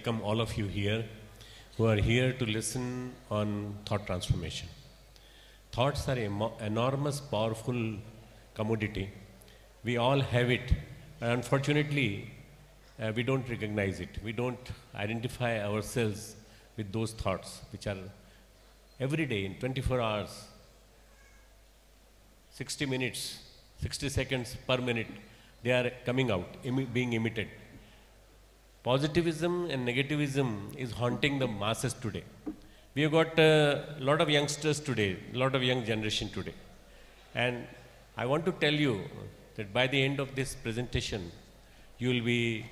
welcome all of you here who are here to listen on thought transformation. Thoughts are an enormous, powerful commodity. We all have it. And unfortunately, we don't recognize it. We don't identify ourselves with those thoughts, which are every day in 24 hours, 60 minutes, 60 seconds per minute, they are coming out, being emitted. Positivism and negativism is haunting the masses today. We have got a lot of youngsters today, a lot of young generation today. And I want to tell you that by the end of this presentation, you will be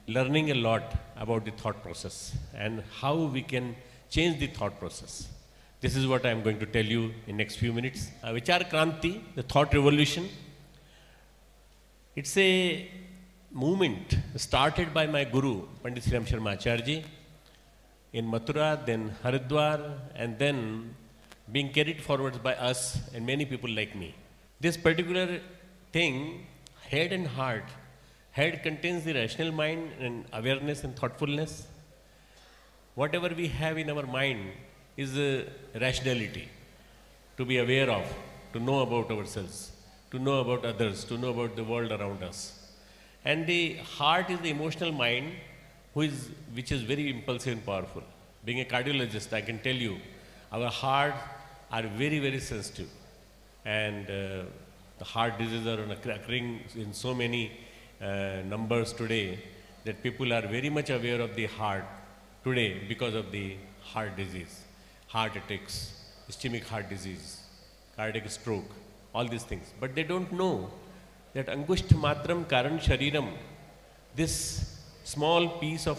learning a lot about the thought process and how we can change the thought process. This is what I am going to tell you in next few minutes. Vichar Kranti, the thought revolution. It's a movement started by my guru, Pandit Sri Ram Sharma Acharya, in Mathura, then Haridwar, and then being carried forward by us and many people like me. This particular thing, head and heart, head contains the rational mind and awareness and thoughtfulness. Whatever we have in our mind is rationality, to be aware of, to know about ourselves, to know about others, to know about the world around us. And the heart is the emotional mind which is very impulsive and powerful. Being a cardiologist, I can tell you, our hearts are very, very sensitive. And the heart diseases are occurring in so many numbers today that people are very much aware of the heart today because of the heart disease. Heart attacks, ischemic heart disease, cardiac stroke, all these things. But they don't know that angusht matram karan shariram, this small piece of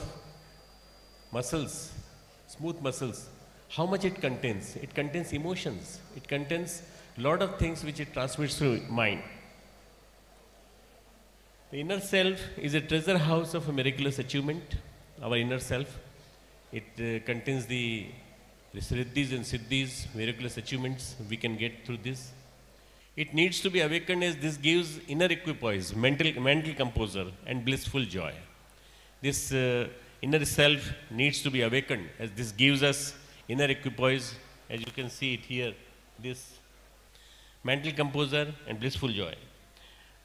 muscles, smooth muscles, how much it contains? It contains emotions. It contains a lot of things which it transmits through mind. The inner self is a treasure house of a miraculous achievement, our inner self. It contains the riddhis and siddhis, miraculous achievements we can get through this. It needs to be awakened as this gives inner equipoise, mental composure and blissful joy. This inner self needs to be awakened as this gives us inner equipoise, as you can see it here, this mental composure and blissful joy.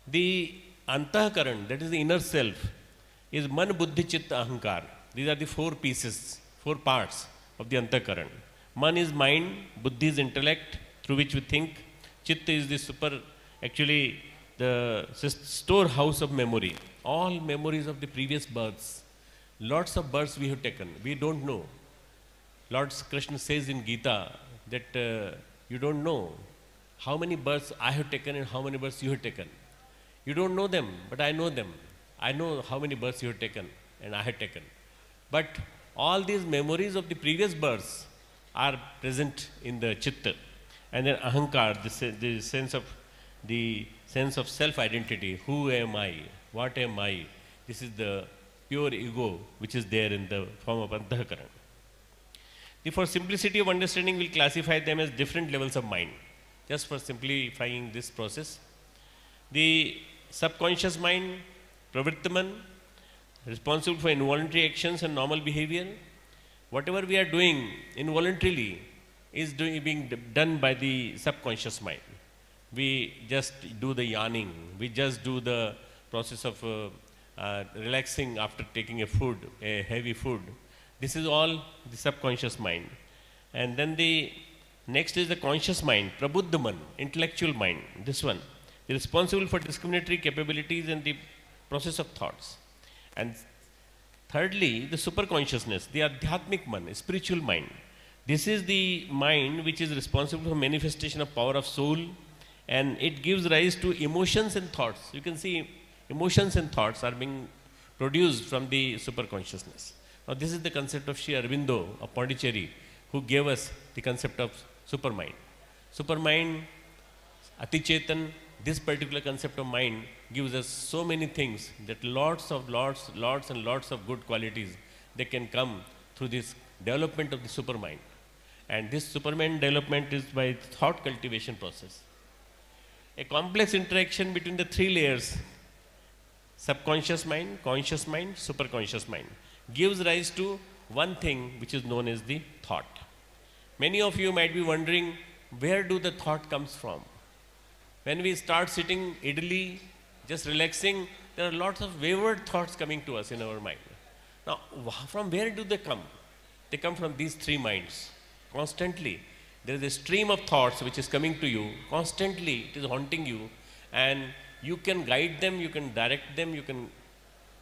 The antahkaran, that is the inner self, is man, buddhi, chitta, ahankar. These are the four pieces, four parts of the antahkaran. Man is mind, buddhi is intellect through which we think, chitta is the the storehouse of memory. All memories of the previous births. Lots of births we have taken. We don't know. Lord Krishna says in Gita that you don't know how many births I have taken and how many births you have taken. You don't know them, but I know them. I know how many births you have taken and I have taken. But all these memories of the previous births are present in the chitta. And then ahankar, the sense of self-identity. Who am I? What am I? This is the pure ego which is there in the form of antahkaran. For simplicity of understanding, we'll classify them as different levels of mind. Just for simplifying this process. The subconscious mind, pravrittaman, responsible for involuntary actions and normal behavior. Whatever we are doing involuntarily is being done by the subconscious mind. We just do the yawning. We just do the process of relaxing after taking a heavy food. This is all the subconscious mind. And then the next is the conscious mind, prabuddhaman, intellectual mind. This one is responsible for discriminatory capabilities and the process of thoughts. And thirdly, the superconsciousness, the adhyatmic man, spiritual mind. This is the mind which is responsible for manifestation of power of soul, and it gives rise to emotions and thoughts. You can see emotions and thoughts are being produced from the superconsciousness. Now this is the concept of Sri Aurobindo of Pondicherry, who gave us the concept of supermind. Supermind, Atichetan, this particular concept of mind gives us so many things that lots and lots of good qualities that can come through this development of the supermind. And this supermind development is by thought cultivation process. A complex interaction between the three layers, subconscious mind, conscious mind, superconscious mind. gives rise to one thing which is known as the thought. Many of you might be wondering, where do the thought comes from? When we start sitting idly, just relaxing, there are lots of wayward thoughts coming to us in our mind. Now, from where do they come? They come from these three minds. Constantly, there is a stream of thoughts which is coming to you. Constantly, it is haunting you. And you can guide them, you can direct them, you can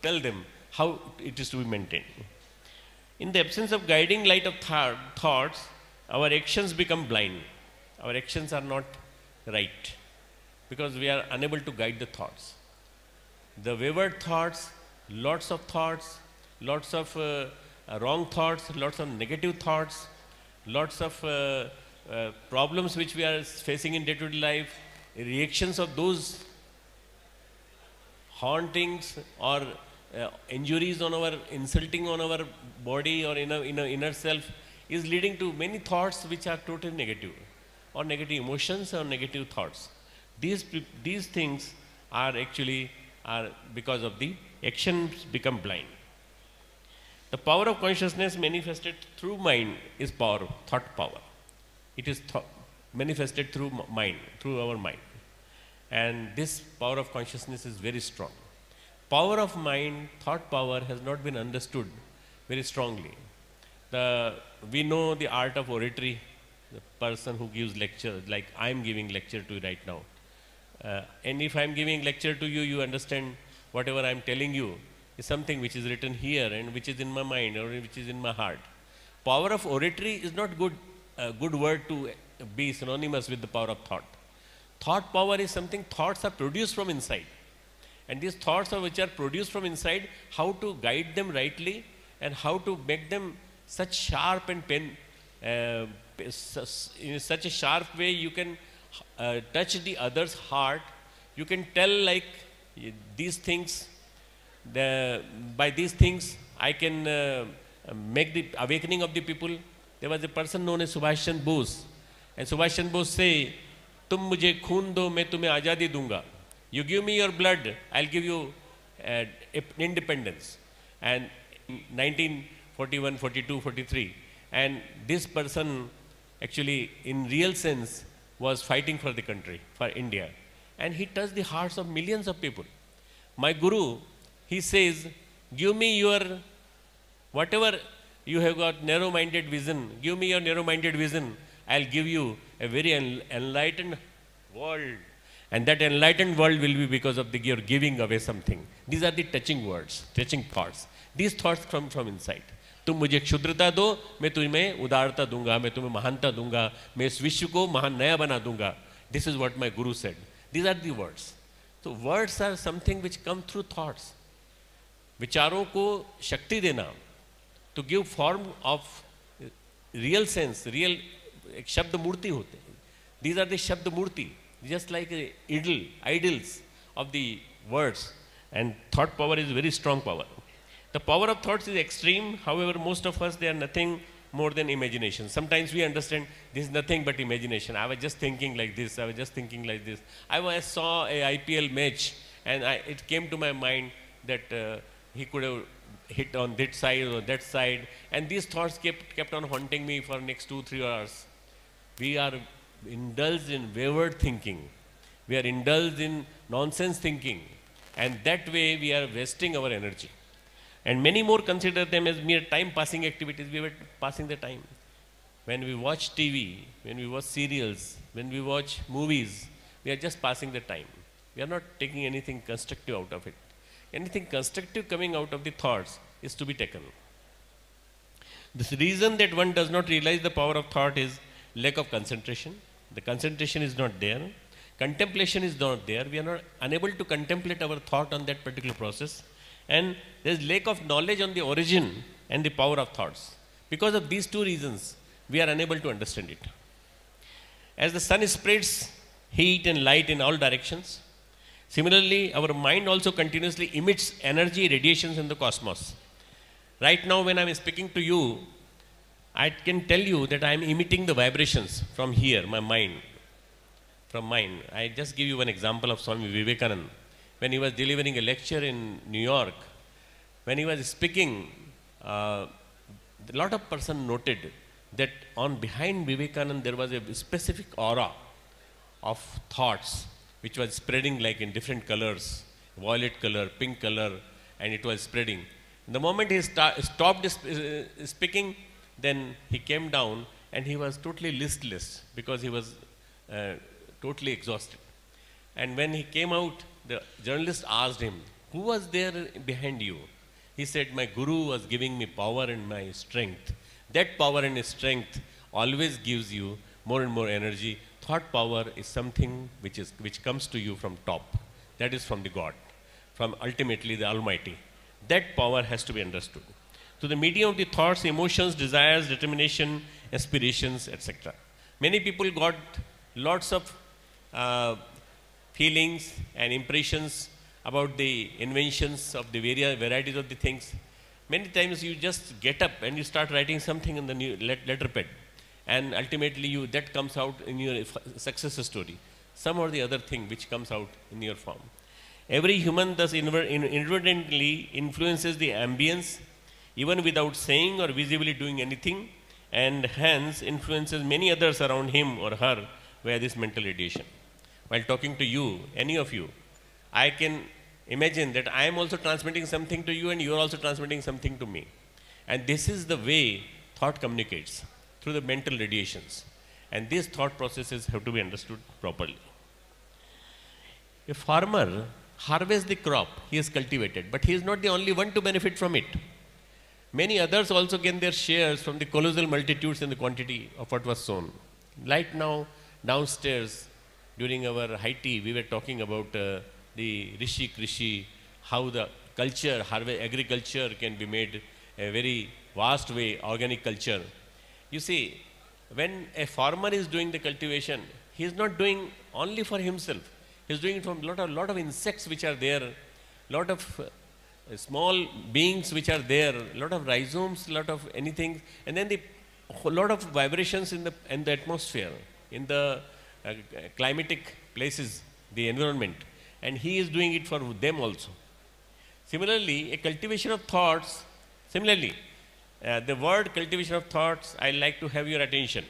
tell them how it is to be maintained. In the absence of guiding light of thoughts, our actions become blind. Our actions are not right because we are unable to guide the thoughts. The wayward thoughts, lots of wrong thoughts, lots of negative thoughts, lots of problems which we are facing in day-to-day life, reactions of those hauntings or injuries on our, insulting on our body or in our inner self is leading to many thoughts which are totally negative, or negative emotions or negative thoughts. These things are actually because of the actions become blind. The power of consciousness manifested through mind is power, thought power. It is manifested through mind, through our mind. And this power of consciousness is very strong. Power of mind, thought power has not been understood very strongly. We know the art of oratory, the person who gives lecture, like I am giving lecture to you right now. And if I am giving lecture to you, you understand whatever I am telling you is something which is written here and which is in my mind or which is in my heart. Power of oratory is not a good word to be synonymous with the power of thought. Thought power is something, thoughts are produced from inside. And these thoughts which are produced from inside, how to guide them rightly and how to make them such sharp and in such a sharp way you can touch the other's heart. You can tell like these things, by these things I can make the awakening of the people. There was a person known as Subhash Chandra Bose, and Subhash Chandra Bose say, "Tum mujhe khoon do, main tumhe azadi dunga." You give me your blood, I'll give you independence. And 1941, 42, 43, and this person actually in real sense was fighting for the country, for India. And he touched the hearts of millions of people. My guru, he says, give me your, whatever you have got narrow-minded vision, give me your narrow-minded vision, I'll give you a very enlightened world. And that enlightened world will be because of your giving away something. These are the touching words, touching thoughts. These thoughts come from inside. तुम मुझे क्षुद्रता दो, मैं तुम्हें उदारता दूंगा, मैं तुम्हें महानता दूंगा, मैं इस विश्व को महान नया बना दूंगा. This is what my guru said. These are the words. So words are something which come through thoughts. विचारों को शक्ति देना, to give form of real sense, real शब्द मूर्ति होते हैं. These are the शब्द मूर्ति, just like idols of the words. And thought power is very strong power. The power of thoughts is extreme. However, most of us, they are nothing more than imagination. Sometimes we understand this is nothing but imagination. I was just thinking like this. I was just thinking like this. I saw a IPL match and it came to my mind that he could have hit on that side or that side. And these thoughts kept on haunting me for next 2-3 hours. We are indulged in wayward thinking. We are indulged in nonsense thinking. And that way we are wasting our energy. And many more consider them as mere time-passing activities. We were passing the time. When we watch TV, when we watch serials, when we watch movies, we are just passing the time. We are not taking anything constructive out of it. Anything constructive coming out of the thoughts is to be taken. The reason that one does not realize the power of thought is lack of concentration. The concentration is not there. Contemplation is not there. We are not unable to contemplate our thought on that particular process. And there is lack of knowledge on the origin and the power of thoughts. Because of these two reasons, we are unable to understand it. As the sun spreads heat and light in all directions, similarly, our mind also continuously emits energy radiations in the cosmos. Right now, when I am speaking to you, I can tell you that I am emitting the vibrations from here, my mind. From mine. I just give you one example of Swami Vivekananda. When he was delivering a lecture in New York, when he was speaking, a lot of person noted that on behind Vivekananda there was a specific aura of thoughts which was spreading like in different colors, violet color, pink color, and it was spreading. The moment he stopped speaking, then he came down and he was totally listless because he was totally exhausted. And when he came out, the journalist asked him, "Who was there behind you?" He said, "My guru was giving me power and my strength." That power and strength always gives you more and more energy. Thought power is something which comes to you from top. That is from the God, from ultimately the Almighty. That power has to be understood. To the medium of the thoughts, emotions, desires, determination, aspirations, etc. Many people got lots of feelings and impressions about the inventions of the various varieties of the things. Many times you just get up and you start writing something in the new letter pad, and ultimately that comes out in your success story, some or the other thing which comes out in your form. Every human thus inadvertently influences the ambience even without saying or visibly doing anything, and hence influences many others around him or her via this mental radiation. While talking to you, any of you, I can imagine that I am also transmitting something to you and you are also transmitting something to me. And this is the way thought communicates, through the mental radiations. And these thought processes have to be understood properly. A farmer harvests the crop he has cultivated, but he is not the only one to benefit from it. Many others also gain their shares from the colossal multitudes and the quantity of what was sown. Right now, downstairs, during our high tea, we were talking about the Rishi, how the culture, agriculture can be made a very vast way, organic culture. You see, when a farmer is doing the cultivation, he is not doing only for himself. He is doing it from a lot of insects which are there, lot of small beings which are there, lot of rhizomes, lot of anything, and then the lot of vibrations in the atmosphere, in the climatic places, the environment, and he is doing it for them also. Similarly, a cultivation of thoughts, the word cultivation of thoughts, I like to have your attention.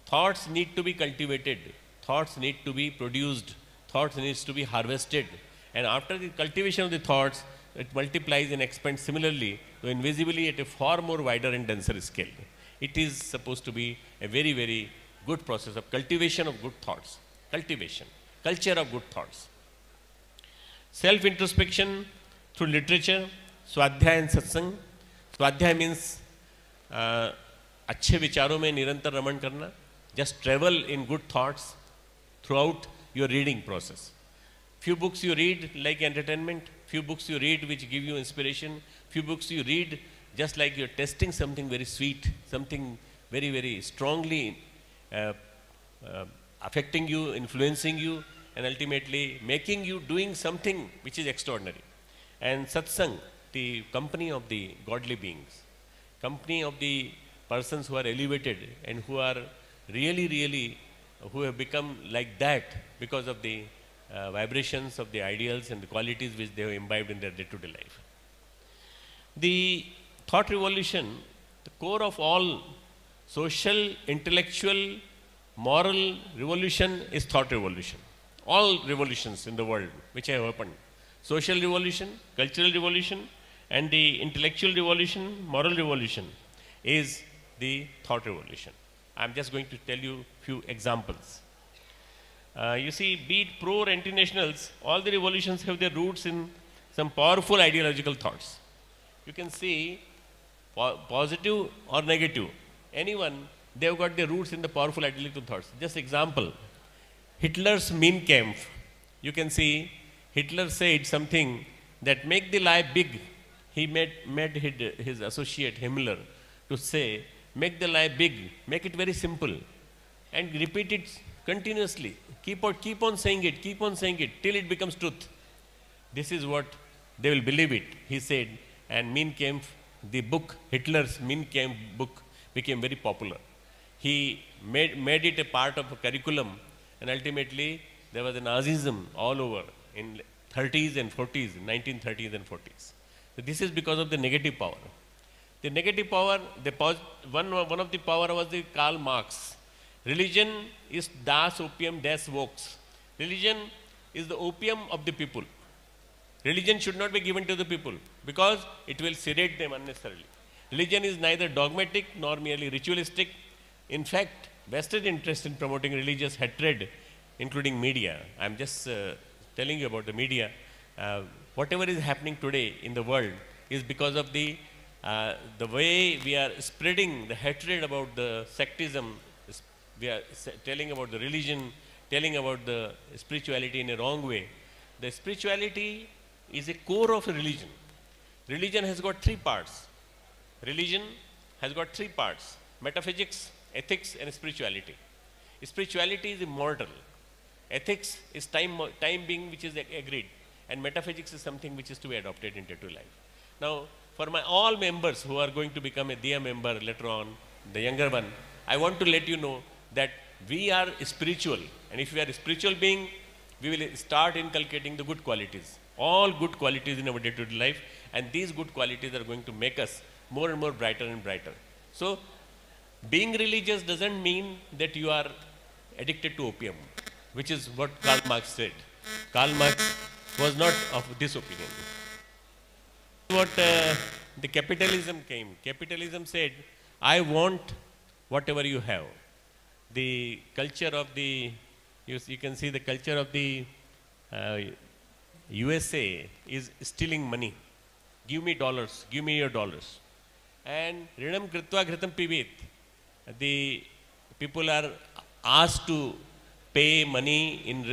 Thoughts need to be cultivated, thoughts need to be produced, thoughts needs to be harvested, and after the cultivation of the thoughts, it multiplies and expands similarly, though invisibly at a far more wider and denser scale. It is supposed to be a very, very good process of cultivation of good thoughts. Cultivation, culture of good thoughts. Self-introspection through literature, Swadhyay and Satsang. Swadhyay means अच्छे विचारों में निरंतर रमण करना. Just travel in good thoughts throughout your reading process. Few books you read like entertainment, few books you read which give you inspiration, few books you read just like you're testing something very sweet, something very, very strongly affecting you, influencing you, and ultimately making you doing something which is extraordinary. And satsang, the company of the godly beings, company of the persons who are elevated and who are really, who have become like that because of the vibrations of the ideals and the qualities which they have imbibed in their day-to-day life. The thought revolution, the core of all social, intellectual, moral revolution is thought revolution. All revolutions in the world which have happened, social revolution, cultural revolution, and the intellectual revolution, moral revolution, is the thought revolution. I am just going to tell you few examples. You see, be it pro or anti-nationals, all the revolutions have their roots in some powerful ideological thoughts. You can see positive or negative. Anyone, they have got their roots in the powerful ideological thoughts. Just example, Hitler's Mein Kampf. You can see Hitler said something that make the lie big. He made his associate Himmler to say, make the lie big, make it very simple, and repeat it continuously. Keep on saying it till it becomes truth. This is what they will believe it, he said. And Mein Kampf, the book, Hitler's Mein Kampf book, became very popular. He made it a part of a curriculum, and ultimately there was a Nazism all over in 30s and 40s, 1930s and 40s. So this is because of the negative power. The negative power, one of the power was the Karl Marx. Religion is das opium des Volks. Religion is the opium of the people. Religion should not be given to the people because it will sedate them unnecessarily. Religion is neither dogmatic nor merely ritualistic. In fact, vested interest in promoting religious hatred, including media. I am just telling you about the media. Whatever is happening today in the world is because of the way we are spreading the hatred about the sectism. We are telling about the religion, telling about the spirituality in a wrong way. The spirituality is a core of a religion. Religion has got three parts. Religion has got three parts: metaphysics, ethics, and spirituality. Spirituality is immortal. Ethics is time being, which is agreed, and metaphysics is something which is to be adopted into life. Now, for my all members who are going to become a DIA member later on, the younger one, I want to let you know that we are spiritual, and if we are a spiritual being, we will start inculcating the good qualities, all good qualities in our day-to-day life, and these good qualities are going to make us more and more brighter and brighter. So, being religious doesn't mean that you are addicted to opium, which is what Karl Marx said. Karl Marx was not of this opinion. What the capitalism came. Capitalism said, I want whatever you have. The culture of the, you can see the culture of the USA is stealing money. Give me dollars, give me your dollars. And Rinam Kritva Kritam Pivit, the people are asked to pay money in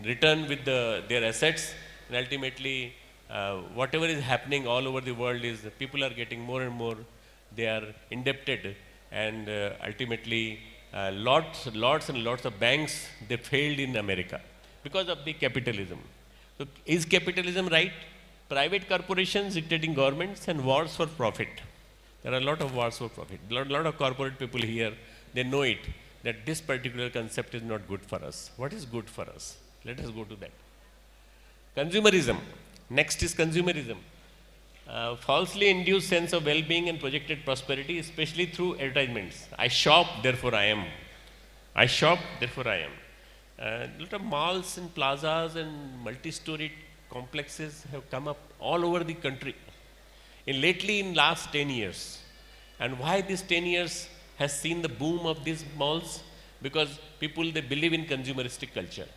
return with their assets, and ultimately whatever is happening all over the world is people are getting more and more, they are indebted, and ultimately lots and lots of banks, they failed in America because of the capitalism. So is capitalism right? Private corporations dictating governments and wars for profit. There are a lot of wars for profit. A lot of corporate people here, they know it, that this particular concept is not good for us. What is good for us? Let us go to that. Consumerism. Next is consumerism. Falsely induced sense of well-being and projected prosperity, especially through advertisements. I shop, therefore I am. I shop, therefore I am. A lot of malls and plazas and multi-storied complexes have come up all over the country. Lately in last 10 years. And why this 10 years has seen the boom of these malls? Because people, they believe in consumeristic culture.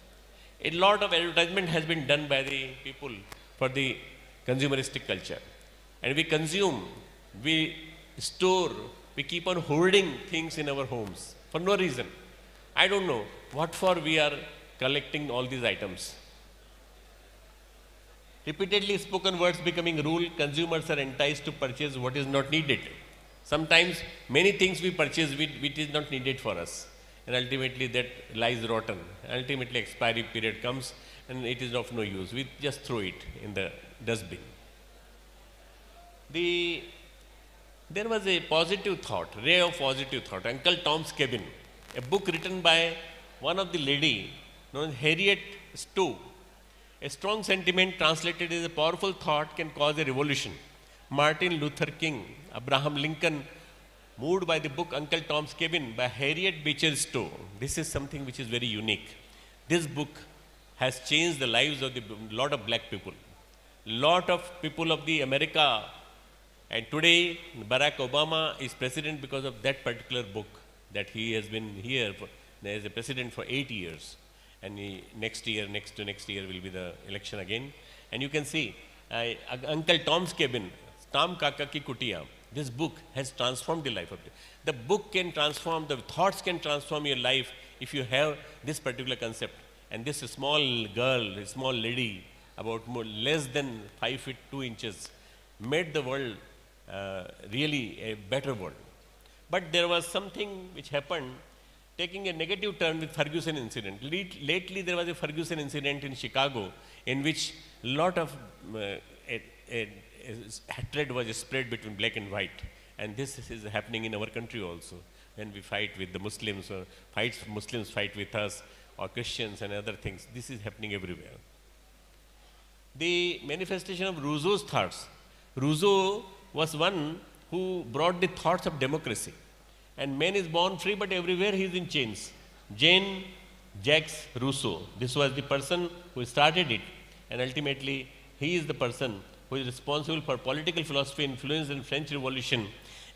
A lot of advertisement has been done by the people for the consumeristic culture. And we consume, we store, we keep on hoarding things in our homes for no reason. I don't know what for we are collecting all these items. Repeatedly spoken words becoming rule, consumers are enticed to purchase what is not needed. Sometimes many things we purchase which is not needed for us, and ultimately that lies rotten. Ultimately expiry period comes and it is of no use. We just throw it in the dustbin. There was a positive thought, ray of positive thought. Uncle Tom's Cabin, a book written by one of the lady known as Harriet Stowe. A strong sentiment translated as a powerful thought can cause a revolution. Martin Luther King, Abraham Lincoln, moved by the book Uncle Tom's Cabin by Harriet Beecher Stowe. This is something which is very unique. This book has changed the lives of a lot of black people. Lot of people of the America, and today Barack Obama is president because of that particular book, that he has been here as a president for 8 years. And next year will be the election again. And you can see Uncle Tom's Cabin, Tom Kaka Ki Kutiya. This book has transformed the life of it. The book can transform, the thoughts can transform your life if you have this particular concept. And this small girl, a small lady, about less than 5 feet 2 inches, made the world really a better world. But there was something which happened, taking a negative turn with Ferguson incident. Lately there was a Ferguson incident in Chicago in which a lot of hatred was spread between black and white. And this is happening in our country also. When we fight with the Muslims, or Muslims fight with us, or Christians and other things, this is happening everywhere. The manifestation of Rousseau's thoughts. Rousseau was one who brought the thoughts of democracy. And man is born free, but everywhere he is in chains. Jean-Jacques Rousseau, this was the person who started it. And ultimately, he is the person who is responsible for political philosophy influence in French Revolution,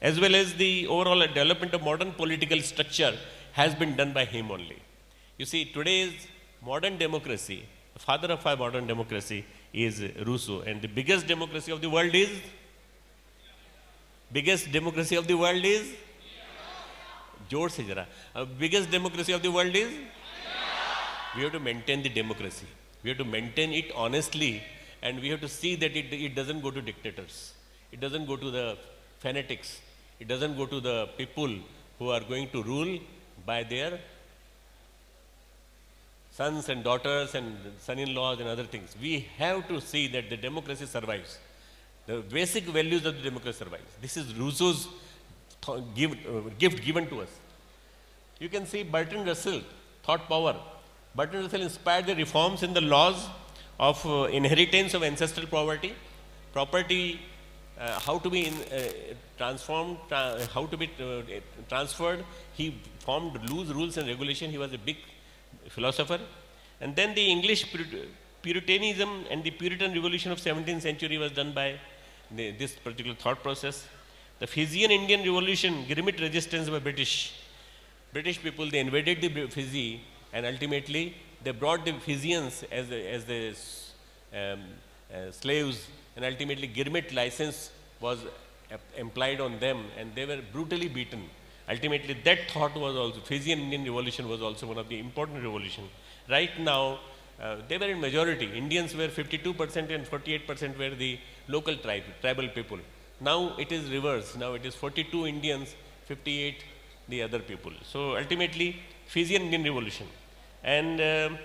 as well as the overall development of modern political structure has been done by him only. You see, today's modern democracy, the father of our modern democracy is Rousseau. And the biggest democracy of the world is? Biggest democracy of the world is? जोर से जरा. Biggest democracy of the world is? We have to maintain the democracy. We have to maintain it honestly, and we have to see that it doesn't go to dictators. It doesn't go to the fanatics. It doesn't go to the people who are going to rule by their sons and daughters and son-in-laws and other things. We have to see that the democracy survives. The basic values of the democracy survives. This is Rousseau's gift given to us. You can see Bertrand Russell, thought power. Bertrand Russell inspired the reforms in the laws of inheritance of ancestral property, how to be transformed, how to be transferred. He formed loose rules and regulation. He was a big philosopher. And then the English Puritanism and the Puritan Revolution of 17th century was done by this particular thought process. The Fijian Indian Revolution, Grimit resistance by British people, they invaded the Fiji, and ultimately they brought the Fijians as the slaves, and ultimately Grimit license was implied on them, and they were brutally beaten. Ultimately that thought was also, Fijian Indian Revolution was also one of the important revolution. Right now, they were in majority. Indians were 52% and 48% were the local tribal people. Now it is reverse. Now it is 42 Indians, 58 the other people. So ultimately, Fijian Indian Revolution. And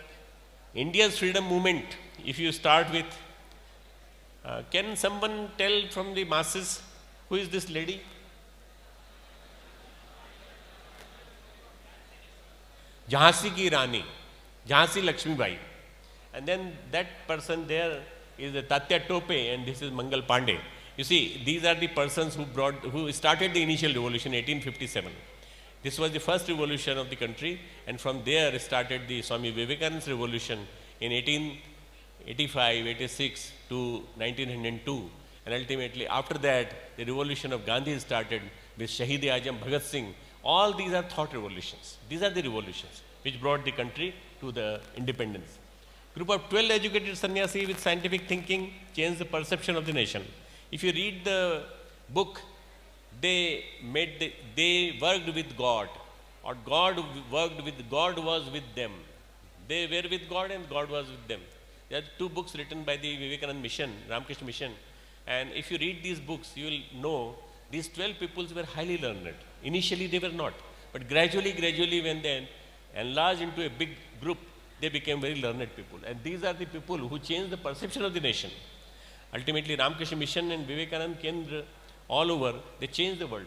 India's freedom movement, if you start with, can someone tell from the masses who is this lady? Jhansi ki Rani, Jhansi Lakshmi Bai. And then that person there is Tatya Tope, and this is Mangal Pandey. You see, these are the persons who started the initial revolution, 1857. This was the first revolution of the country, and from there started the Swami Vivekananda's revolution in 1885, 86 to 1902. And ultimately, after that, the revolution of Gandhi started with Shahid-e-Azam Bhagat Singh. All these are thought revolutions. These are the revolutions which brought the country to the independence. Group of 12 educated sannyasi with scientific thinking changed the perception of the nation. If you read the book, they worked with God, or God was with them. They were with God and God was with them. There are two books written by the Vivekananda Mission, Ramakrishna Mission. And if you read these books, you will know these 12 peoples were highly learned. Initially they were not, but gradually when they enlarged into a big group, they became very learned people. And these are the people who changed the perception of the nation. Ultimately, Ramakrishna Mission and Vivekananda Kendra all over, they changed the world.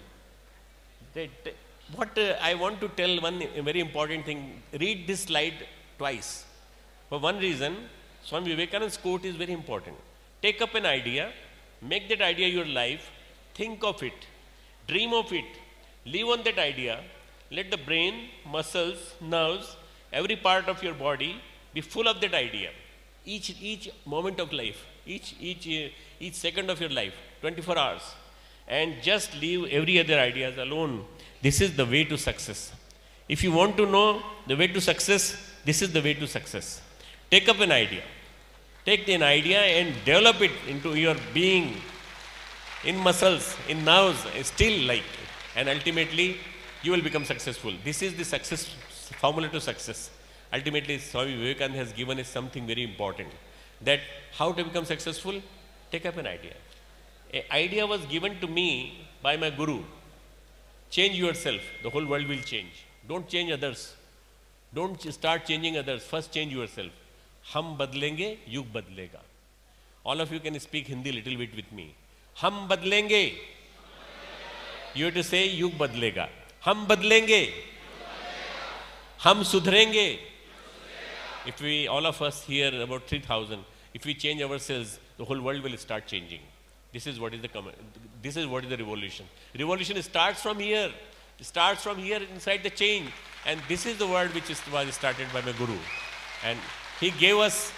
What I want to tell one very important thing, read this slide twice. For one reason, Swami Vivekananda's quote is very important. Take up an idea, make that idea your life, think of it, dream of it, live on that idea, let the brain, muscles, nerves, every part of your body be full of that idea. Each moment of life, each second of your life, 24 hours. And just leave every other ideas alone. This is the way to success. If you want to know the way to success, this is the way to success. Take up an idea. Take an idea and develop it into your being, in muscles, in nerves, still like. And ultimately, you will become successful. This is the success formula to success. Ultimately, Swami Vivekananda has given us something very important. That how to become successful? Take up an idea. An idea was given to me by my guru. Change yourself, the whole world will change. Don't change others. Don't start changing others. First change yourself. Hum badlenge, yug badlega. All of you can speak Hindi little bit with me. Hum badlenge. You have to say yug badlega. Hum badlenge. Hum sudhrenge. If we, all of us here, about 3,000, if we change ourselves, the whole world will start changing. This is what is the revolution. Revolution starts from here. It starts from here inside the change. And this is the word which was started by my Guru. And he gave us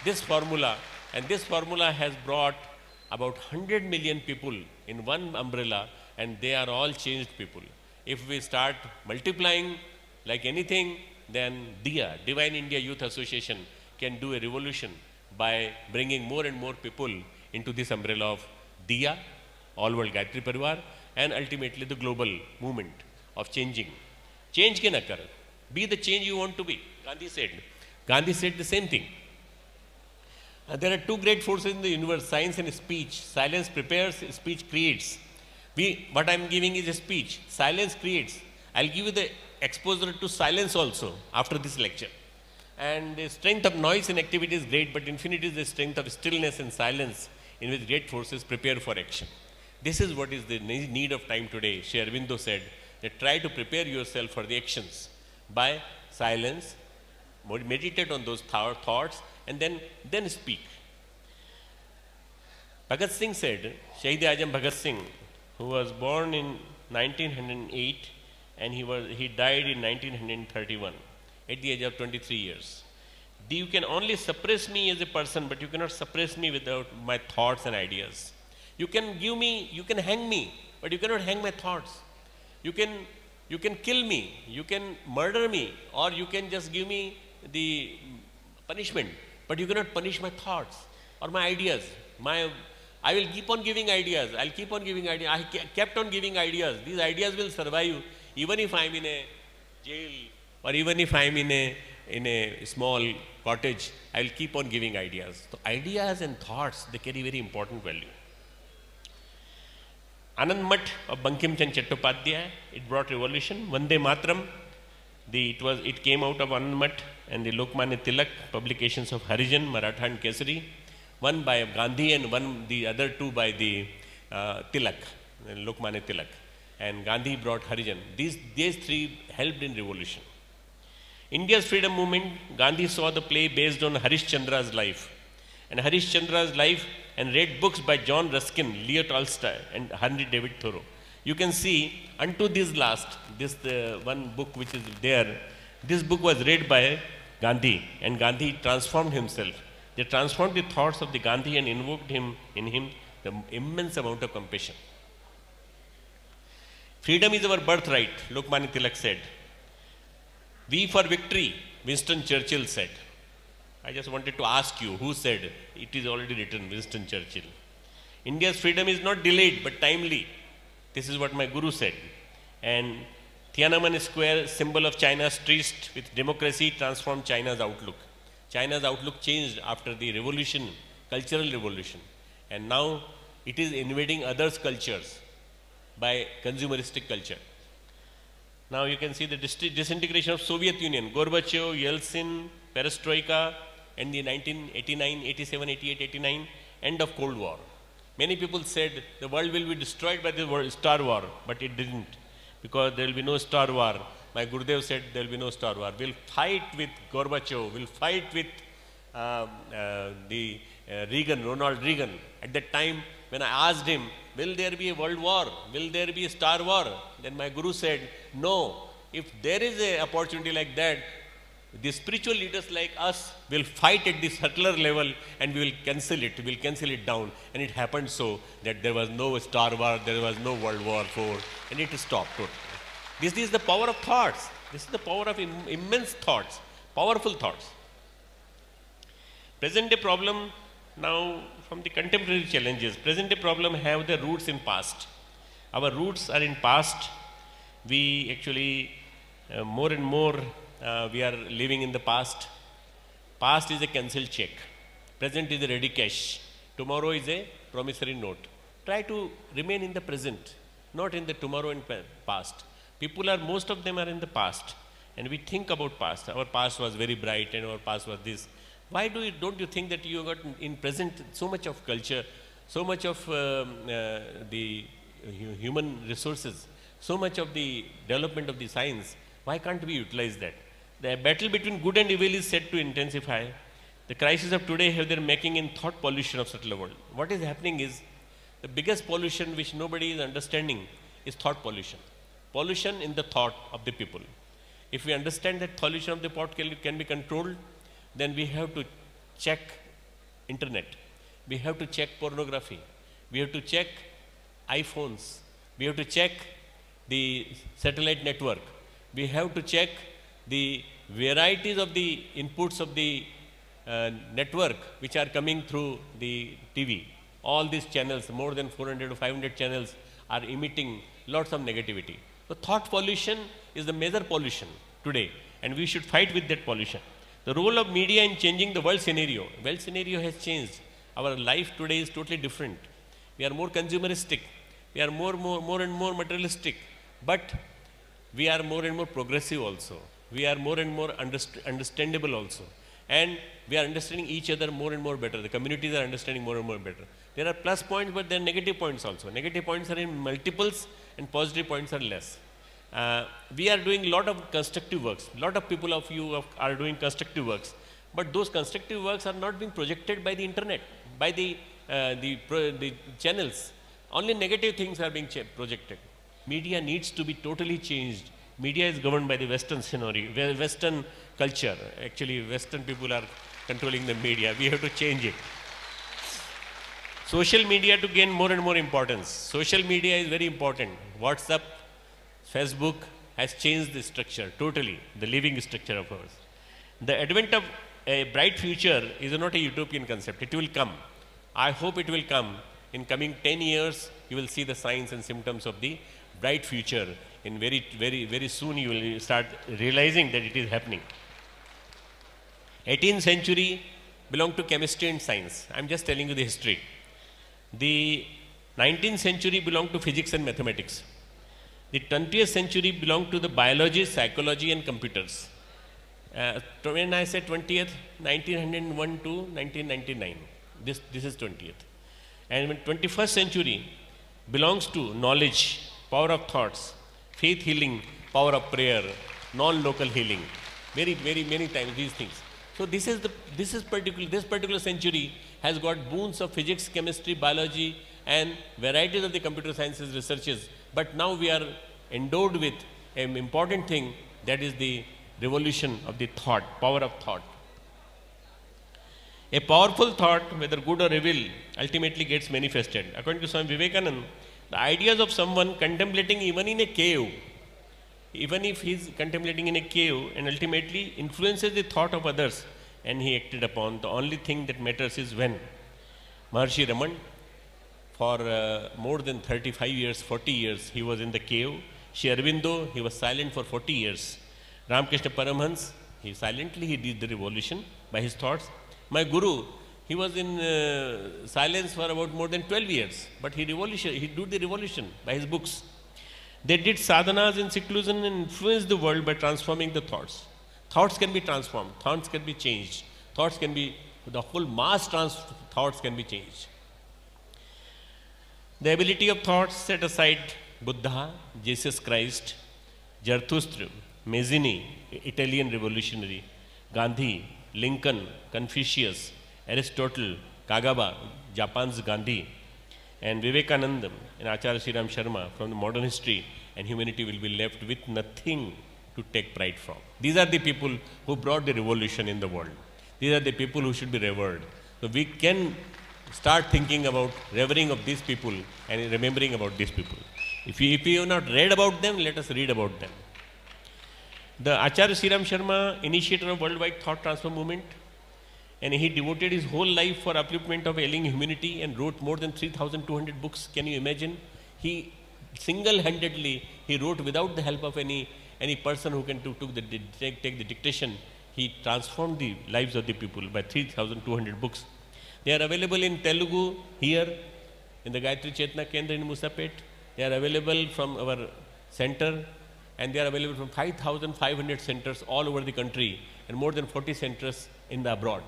this formula. And this formula has brought about 100 million people in one umbrella, and they are all changed people. If we start multiplying like anything, then DIA, Divine India Youth Association, can do a revolution by bringing more and more people into this umbrella of DIA, All World Gayatri Pariwar, and ultimately the global movement of changing. Change can occur. Be the change you want to be, Gandhi said. Gandhi said the same thing. There are two great forces in the universe, science and speech. Silence prepares, speech creates. What I am giving is a speech. Silence creates. I will give you the exposure to silence also after this lecture. And the strength of noise and activity is great, but infinity is the strength of stillness and silence in which great forces prepare for action. This is what is the need of time today. Sri Aurobindo said that try to prepare yourself for the actions by silence, meditate on those thoughts, and then speak. Bhagat Singh said, Shahid-e-Azam Bhagat Singh, who was born in 1908 and he died in 1931 at the age of 23 years. You can only suppress me as a person, but you cannot suppress me without my thoughts and ideas. You can hang me, but you cannot hang my thoughts. You can kill me, you can murder me, or you can just give me the punishment, but you cannot punish my thoughts or my ideas. I will keep on giving ideas. I'll keep on giving ideas. I kept on giving ideas. These ideas will survive even if I'm in a jail or even if I'm in a small cottage. I'll keep on giving ideas. So ideas and thoughts, they carry very important value. Anand Math of Bankim Chand Chattopadhyay, it brought revolution. Vande Mataram, it came out of Anand Math and the Lokmanya Tilak publications of Harijan, Maratha and Kesari, one by Gandhi and the other two by the Tilak, Lokmanya Tilak. And Gandhi brought Harijan. These three helped in revolution. India's freedom movement, Gandhi saw the play based on Harishchandra's life. And Harishchandra's life, and read books by John Ruskin, Leo Tolstoy, and Henry David Thoreau. You can see, unto this last, one book which is there, this book was read by Gandhi, and Gandhi transformed himself. They transformed the thoughts of the Gandhi and invoked in him the immense amount of compassion. Freedom is our birthright, Lokmanya Tilak said. We for victory, Winston Churchill said. I just wanted to ask you, who said? It is already written, Winston Churchill. India's freedom is not delayed, but timely. This is what my Guru said. And Tiananmen Square, symbol of China's tryst with democracy, transformed China's outlook. China's outlook changed after the revolution, cultural revolution. And now it is invading others' cultures by consumeristic culture. Now you can see the disintegration of Soviet Union, Gorbachev, Yeltsin, Perestroika, and the 1989, 87, 88, 89, end of Cold War. Many people said the world will be destroyed by the Star War, but it didn't, because there will be no Star War. My Gurudev said there will be no Star War. We'll fight with Gorbachev, we'll fight with Ronald Reagan. At that time, when I asked him, will there be a world war? Will there be a Star War? Then my Guru said, no. If there is an opportunity like that, the spiritual leaders like us will fight at the subtler level and we will cancel it. We will cancel it down. And it happened so that there was no Star War, there was no World War IV, and it stopped totally. This is the power of thoughts. This is the power of immense thoughts, powerful thoughts. Present day problem, now from the contemporary challenges, present day problem have their roots in past. Our roots are in past. We actually more and more we are living in the past. Past is a cancelled check. Present is a ready cash. Tomorrow is a promissory note. Try to remain in the present, not in the tomorrow and past. Most of them are in the past. And we think about past. Our past was very bright and our past was this. Why don't you think that you got in present so much of culture, so much of the human resources, so much of the development of the science? Why can't we utilize that? The battle between good and evil is set to intensify. The crisis of today have their making in thought pollution of subtler world. What is happening is The biggest pollution which nobody is understanding is thought pollution. Pollution in the thought of the people. If we understand that pollution of the thought can be controlled, then we have to check internet. We have to check pornography. We have to check iPhones. We have to check the satellite network. We have to check the varieties of the inputs of the network which are coming through the TV. All these channels, more than 400 to 500 channels, are emitting lots of negativity. So thought pollution is the major pollution today, and we should fight with that pollution. The role of media in changing the world scenario. World scenario has changed. Our life today is totally different. We are more consumeristic. We are more and more materialistic. But we are more and more progressive also. We are more and more understandable also. And we are understanding each other more and more better. The communities are understanding more and more better. There are plus points, but there are negative points also. Negative points are in multiples and positive points are less. We are doing a lot of constructive works. A lot of people of you are doing constructive works. But those constructive works are not being projected by the internet, by the channels. Only negative things are being projected. Media needs to be totally changed. Media is governed by the Western scenario, Western culture. Actually, Western people are controlling the media. We have to change it. Social media to gain more and more importance. Social media is very important. WhatsApp, Facebook has changed the structure totally, the living structure of ours. The advent of a bright future is not a utopian concept. It will come. I hope it will come. In coming 10 years, you will see the signs and symptoms of the bright future. In very soon, you will start realizing that it is happening. 18th century belonged to chemistry and science. I'm just telling you the history. The 19th century belonged to physics and mathematics. The 20th century belonged to the biology, psychology, and computers. When I say 20th, 1901 to 1999. This is 20th. And when 21st century belongs to knowledge, power of thoughts, faith healing, power of prayer, non-local healing. Very many times these things. So this particular century has got boons of physics, chemistry, biology, and varieties of the computer sciences researches. But now we are endowed with an important thing, that is the revolution of the thought, power of thought. A powerful thought, whether good or evil, ultimately gets manifested. According to Swami Vivekananda, the ideas of someone contemplating even in a cave, even if he is contemplating in a cave, and ultimately influences the thought of others, and he acted upon. The only thing that matters is when. Maharshi Raman, for more than 35 years, 40 years, he was in the cave. Shri Aurobindo, he was silent for 40 years. Ramakrishna Paramhans, he did the revolution by his thoughts. My Guru, he was in silence for about more than 12 years, but he did the revolution by his books. They did sadhanas in seclusion and influenced the world by transforming the thoughts. Thoughts can be transformed, thoughts can be changed, thoughts can be, the whole mass thoughts can be changed. The ability of thoughts set aside Buddha, Jesus Christ, Zarathustra, Mazzini, Italian revolutionary, Gandhi, Lincoln, Confucius, Aristotle, Kagaba, Japan's Gandhi, and Vivekananda and Acharya Sriram Sharma from the modern history, and humanity will be left with nothing to take pride from. These are the people who brought the revolution in the world. These are the people who should be revered. So we can start thinking about revering of these people and remembering about these people. If you have not read about them, let us read about them. The Acharya Sriram Sharma, initiator of worldwide thought transfer movement, and he devoted his whole life for upliftment of ailing humanity and wrote more than 3,200 books. Can you imagine? He single-handedly, he wrote without the help of any person who can take the dictation. He transformed the lives of the people by 3,200 books. They are available in Telugu here, in the Gayatri Chetna Kendra in Musapet. They are available from our center, and they are available from 5,500 centers all over the country and more than 40 centers in the abroad.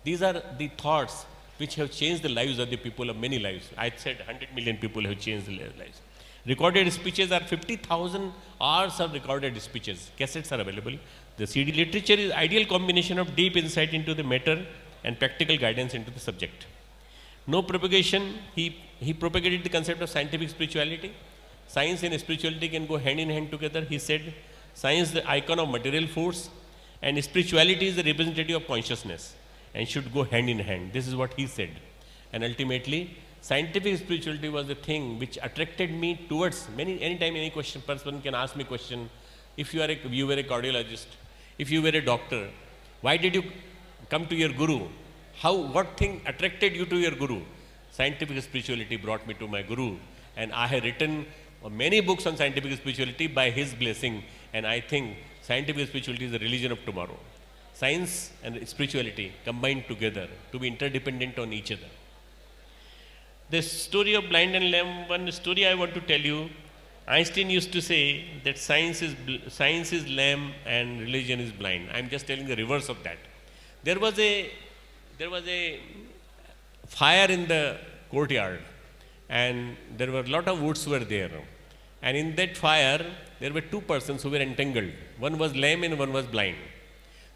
These are the thoughts which have changed the lives of the people, of many lives. I said 100 million people have changed their lives. Recorded speeches are 50,000 hours of recorded speeches. Cassettes are available. The CD literature is ideal combination of deep insight into the matter and practical guidance into the subject. No propagation, he he propagated the concept of scientific spirituality. Science and spirituality can go hand in hand together. He said, science is the icon of material force and spirituality is the representative of consciousness and should go hand in hand. This is what he said. And ultimately, scientific spirituality was the thing which attracted me towards anytime any person can ask me question, if you were a cardiologist, if you were a doctor, why did you come to your guru? What thing attracted you to your guru? Scientific spirituality brought me to my guru, and I have written many books on scientific spirituality by his blessing, and I think scientific spirituality is the religion of tomorrow. Science and spirituality combined together to be interdependent on each other. The story of blind and lame, one story I want to tell you. Einstein used to say that science is lame and religion is blind. I am just telling the reverse of that. There was a fire in the courtyard, and there were a lot of woods were there. And in that fire, there were two persons who were entangled. One was lame and one was blind.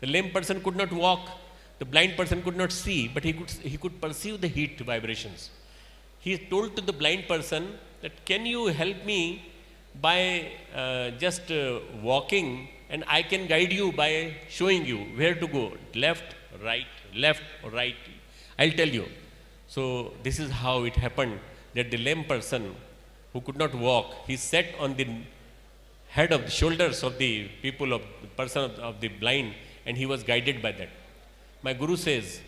The lame person could not walk. The blind person could not see, but he could perceive the heat vibrations. He told to the blind person that, can you help me by just walking, and I can guide you by showing you where to go, left, or right. I'll tell you. So this is how it happened that the lame person who could not walk, he sat on the head of the shoulders of the people of the person of the blind, and he was guided by that. My guru says,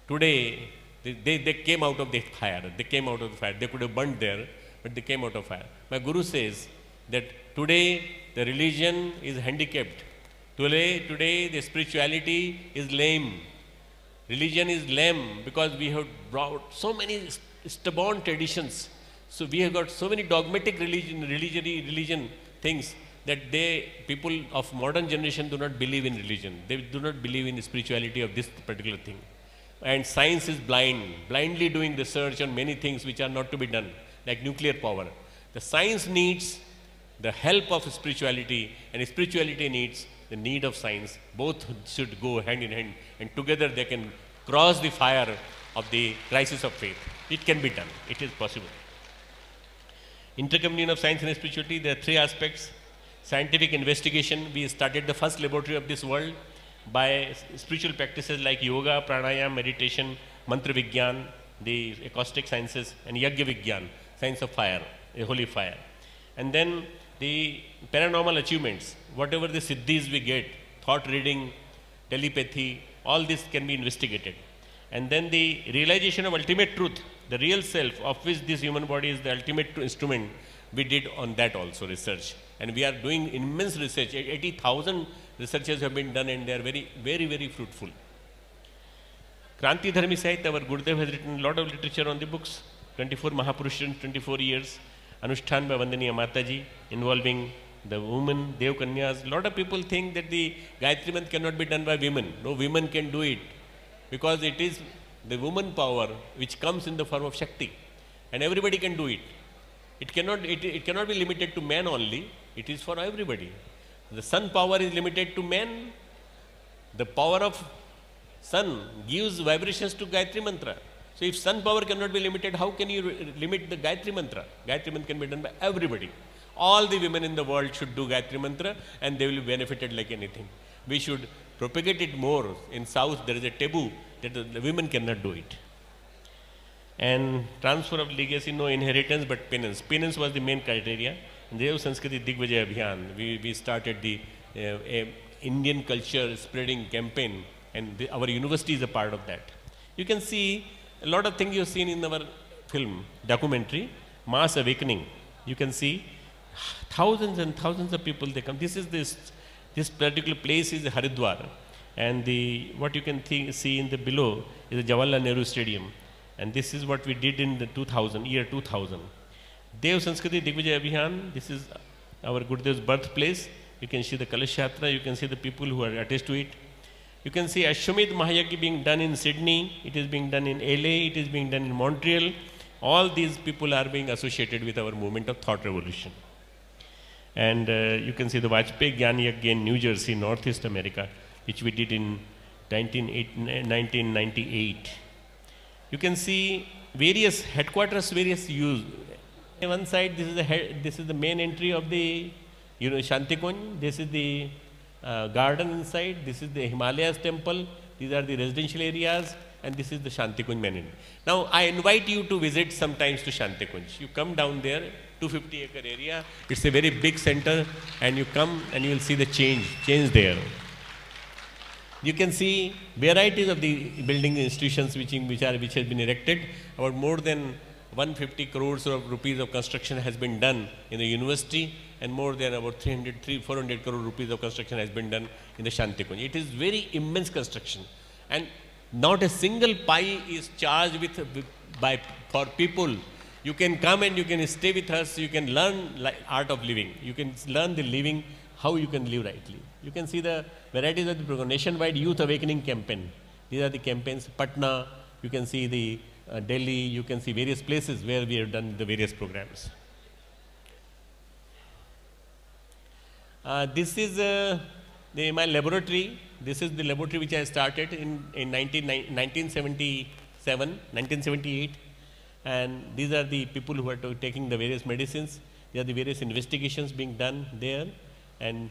today they came out of the fire. They came out of the fire. They could have burned there, but they came out of fire. My guru says that today the religion is handicapped. Today the spirituality is lame. Religion is lame because we have brought so many stubborn traditions. So we have got so many dogmatic religion things that people of modern generation do not believe in religion. They do not believe in the spirituality of this particular thing. And science is blindly doing research on many things which are not to be done, like nuclear power. The science needs the help of spirituality, and spirituality needs the need of science. Both should go hand in hand, and together they can cross the fire of the crisis of faith. It can be done. It is possible. Intercommunion of science and spirituality, there are three aspects. Scientific investigation, we started the first laboratory of this world by spiritual practices like yoga, pranayama, meditation, mantra vigyan, the acoustic sciences, and yagya vigyan, science of fire, a holy fire. And then the paranormal achievements, whatever the siddhis we get, thought reading, telepathy, all this can be investigated. And then the realization of ultimate truth, the real self of which this human body is the ultimate instrument, we did on that also research. And we are doing immense research. 80,000 researches have been done, and they are very fruitful. Kranti Dharmi Sahitya, our Gurudev has written a lot of literature on the books. 24 Mahapurushas, 24 years. Anushthan by Vandaniya Mataji, involving the women, Dev Kanyas. A lot of people think that the Gayatri Mantra cannot be done by women. No, women can do it, because it is the woman power which comes in the form of Shakti, and everybody can do it. It cannot be limited to men only. It is for everybody. The sun power is limited to men. The power of sun gives vibrations to Gayatri Mantra. So if sun power cannot be limited, how can you limit the Gayatri Mantra? Gayatri Mantra can be done by everybody. All the women in the world should do Gayatri Mantra, and they will be benefited like anything. We should propagate it more. In South, there is a taboo that the women cannot do it. And transfer of legacy, no inheritance but penance. Penance was the main criteria. In the Sanskriti Digvijay Abhiyan, we started the Indian culture spreading campaign, and our university is a part of that. You can see a lot of things you have seen in our film, documentary, Mass Awakening. You can see thousands and thousands of people, they come. This particular place is Haridwar, and what you can see in the below is the Jawaharlal Nehru Stadium. And this is what we did in the year 2000. Dev Sanskriti Digvijay Abhiyan, this is our Gurudev's birthplace. You can see the Kalash Yatra, you can see the people who are attached to it. You can see Ashwamedh Mahayagya being done in Sydney, it is being done in LA, it is being done in Montreal. All these people are being associated with our movement of thought revolution. And you can see the Vajpayee Gyan Yagya in New Jersey, Northeast America, which we did in 1998. You can see various headquarters, various use. On one side, this is the main entry of the Shantikunj. This is the garden inside. This is the Himalayas temple. These are the residential areas, and this is the Shantikunj main entry. Now, I invite you to visit sometimes to Shantikunj. You come down there, 250-acre area. It's a very big center, and you come and you will see the change there. You can see varieties of the building institutions which has been erected. About more than 150 crores of rupees of construction has been done in the university, and more than about 400 crore rupees of construction has been done in the Shantikunj. It is very immense construction, and not a single pie is charged for people. You can come and you can stay with us. You can learn art of living. You can learn the living, how you can live rightly. You can see the varieties of the program. Nationwide Youth Awakening Campaign. These are the campaigns. Patna, you can see the Delhi, you can see various places where we have done the various programs. This is my laboratory. This is the laboratory which I started in 1978. And these are the people who are taking the various medicines. These are the various investigations being done there. And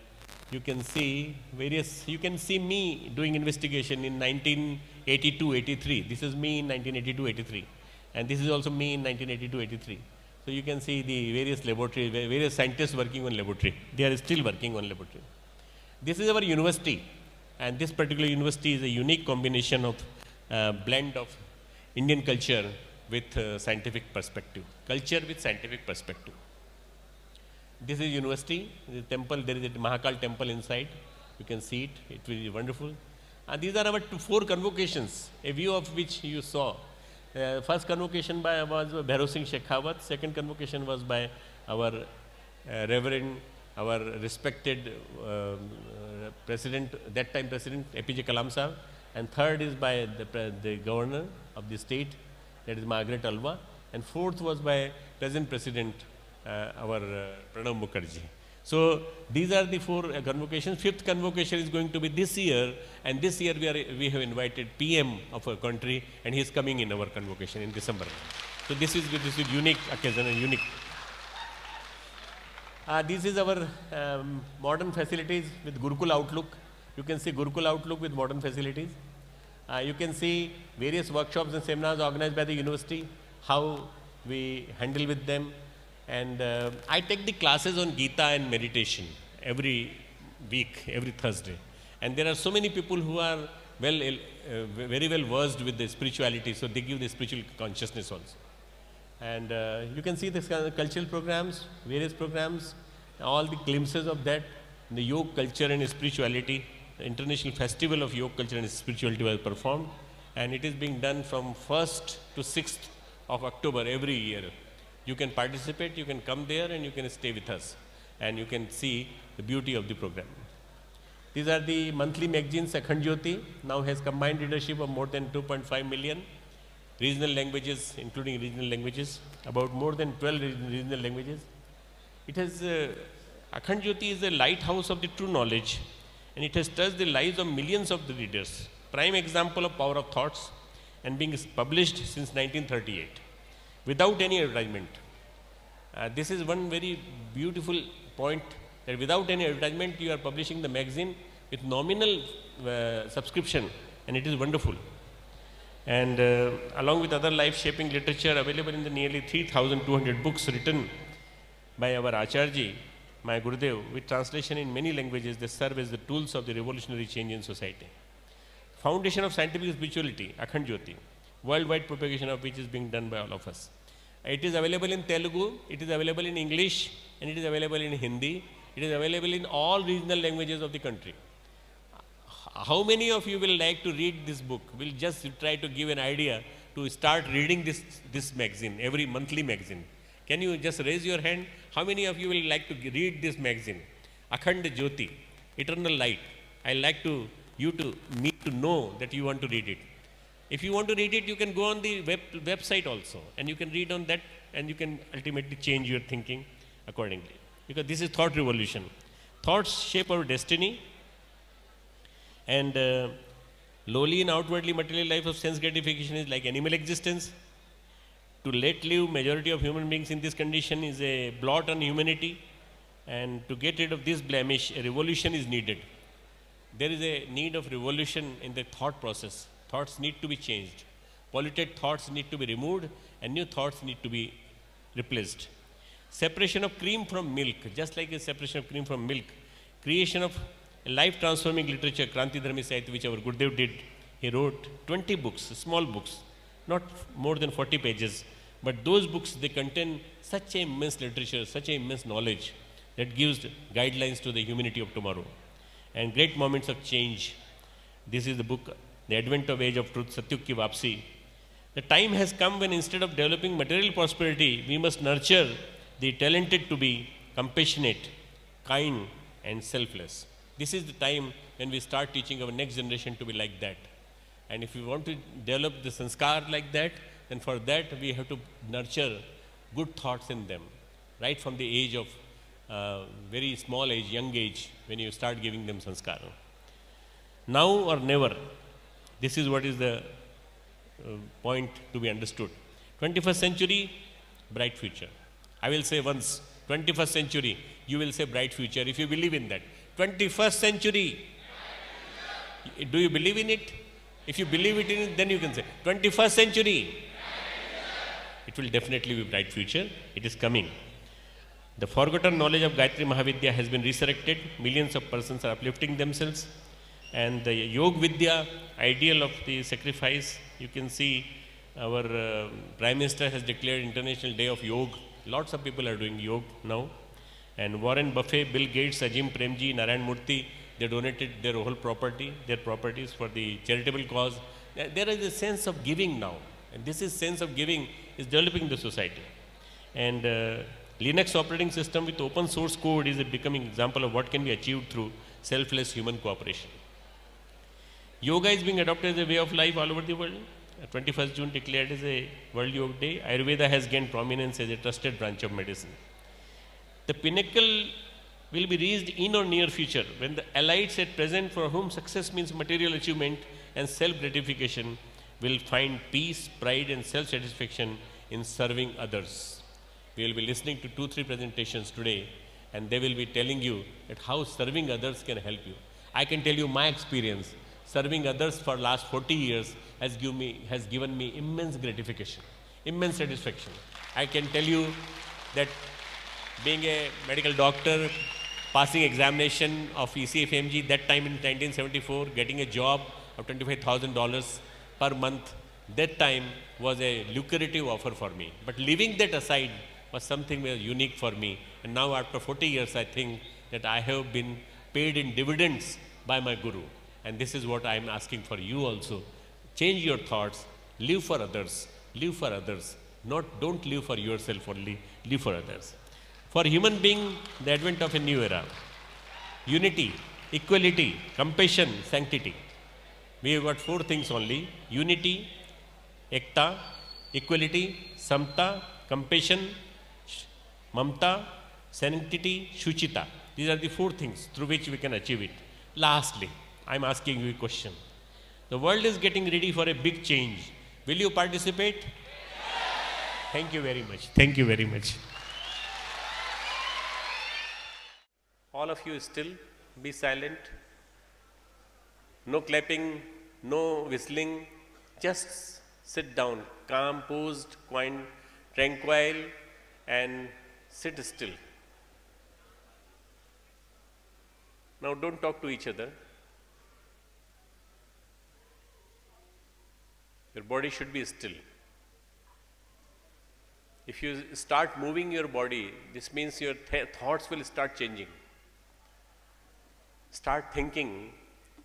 you can see me doing investigation in 1982-83. This is me in 1982-83. And this is also me in 1982-83. So you can see the various laboratories, various scientists working on laboratory. They are still working on laboratory. This is our university. And this particular university is a unique combination of blend of Indian culture with scientific perspective. Culture with scientific perspective. This is university, the temple, there is a Mahakal temple inside. You can see it, it will be wonderful. And these are our 4 convocations, a view of which you saw. First convocation was Bhairav Singh Shekhawat, second convocation was by our Reverend, our respected President, that time President APJ Kalam Sahab, and third is by the Governor of the state, that is Margaret Alva, and fourth was by present President our Pranav Mukherjee. So these are the 4 convocations. 5th convocation is going to be this year, and this year we have invited PM of our country, and he is coming in our convocation in December. So this is unique occasion and unique. This is our modern facilities with Gurukul Outlook. You can see Gurukul Outlook with modern facilities. You can see various workshops and seminars organized by the university, how we handle with them. And I take the classes on Gita and meditation every week, every Thursday. And there are so many people who are very well versed with the spirituality, so they give the spiritual consciousness also. And you can see the cultural programs, various programs, all the glimpses of that, the yoga culture and spirituality. The International Festival of Yoga Culture and Spirituality was performed, and it is being done from 1st to 6th of October every year. You can participate, you can come there, and you can stay with us, and you can see the beauty of the program. These are the monthly magazines. Akhand Jyoti now has combined readership of more than 2.5 million. Regional languages, including regional languages, about more than 12 regional languages. It has, Akhand Jyoti is a lighthouse of the true knowledge, and it has touched the lives of millions of the readers. Prime example of power of thoughts, and being published since 1938, without any advertisement. This is one very beautiful point, that without any advertisement you are publishing the magazine with nominal subscription, and it is wonderful. And along with other life-shaping literature available in the nearly 3,200 books written by our Acharji, my Gurudev, with translation in many languages, they serve as the tools of the revolutionary change in society. Foundation of scientific spirituality, Akhand Jyoti, worldwide propagation of which is being done by all of us. It is available in Telugu, it is available in English, and it is available in Hindi. It is available in all regional languages of the country. How many of you will like to read this book? We'll just try to give an idea to start reading this magazine, every monthly magazine. Can you just raise your hand? How many of you will like to read this magazine? Akhand Jyoti, Eternal Light. I like you to need to know that you want to read it. If you want to read it, you can go on the website also, and you can read on that, and you can ultimately change your thinking accordingly. Because this is thought revolution. Thoughts shape our destiny, and lowly and outwardly material life of sense gratification is like animal existence. To let live majority of human beings in this condition is a blot on humanity, and to get rid of this blemish, a revolution is needed. There is a need of revolution in the thought process. Thoughts need to be changed. Polluted thoughts need to be removed, and new thoughts need to be replaced. Separation of cream from milk, just like a separation of cream from milk. Creation of a life-transforming literature, Krantidharmi Sahitya, which our Gurudev did. He wrote 20 books, small books, not more than 40 pages. But those books, they contain such a immense literature, such a immense knowledge that gives guidelines to the humanity of tomorrow. And great moments of change. This is the book, The Advent of Age of Truth, Satyug Ki Vapsi. The time has come when instead of developing material prosperity, we must nurture the talented to be compassionate, kind, and selfless. This is the time when we start teaching our next generation to be like that. And if we want to develop the sanskar like that, then for that we have to nurture good thoughts in them, right from the age of very small age, young age, when you start giving them sanskar. Now or never, this is what is the point to be understood. 21st century, bright future. I will say once, 21st century, you will say bright future if you believe in that. 21st century, do you believe in it? If you believe it in it, then you can say 21st century. It will definitely be bright future. It is coming. The forgotten knowledge of Gayatri Mahavidya has been resurrected. Millions of persons are uplifting themselves. And the Yoga Vidya ideal of the sacrifice, you can see our Prime Minister has declared International Day of Yoga. Lots of people are doing yoga now. And Warren Buffett, Bill Gates, Ajim Premji, Narayan Murthy, they donated their whole property, their properties for the charitable cause. There is a sense of giving now. And this is sense of giving is developing the society. And Linux operating system with open source code is a becoming example of what can be achieved through selfless human cooperation. Yoga is being adopted as a way of life all over the world. 21st June declared as a World Yoga Day. Ayurveda has gained prominence as a trusted branch of medicine. The pinnacle will be reached in or near future when the elites at present, for whom success means material achievement and self-gratification, will find peace, pride and self-satisfaction in serving others. We will be listening to 2-3 presentations today, and they will be telling you that how serving others can help you. I can tell you my experience. Serving others for last 40 years has given me immense gratification, immense satisfaction. I can tell you that being a medical doctor, passing examination of ECFMG, that time in 1974, getting a job of $25,000 per month, that time was a lucrative offer for me. But leaving that aside was something very unique for me. And now after 40 years, I think that I have been paid in dividends by my Guru. And this is what I am asking for you also. Change your thoughts, live for others, live for others. Don't live for yourself only, live for others. For human being, the advent of a new era. Unity, equality, compassion, sanctity. We have got 4 things only. Unity, ekta, equality, samta, compassion, mamta, sanctity, shuchita. These are the 4 things through which we can achieve it. Lastly, I am asking you a question. The world is getting ready for a big change. Will you participate? Yes. Thank you very much. Thank you very much. All of you still be silent. No clapping, no whistling. Just sit down, calm, posed, quiet, tranquil, and sit still. Now don't talk to each other. Your body should be still. If you start moving your body, this means your thoughts will start changing. Start thinking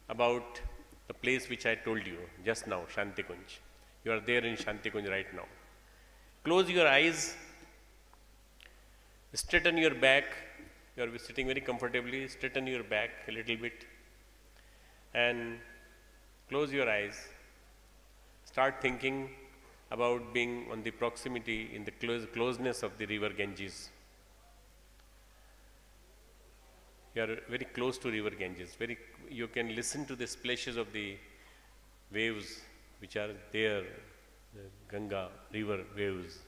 about the place which I told you just now, Shantikunj. You are there in Shantikunj right now. Close your eyes, straighten your back. You are sitting very comfortably, straighten your back a little bit and close your eyes. Start thinking about being on the proximity, in the closeness of the river Ganges. You are very close to river Ganges. You can listen to the splashes of the waves which are there the Ganga river waves.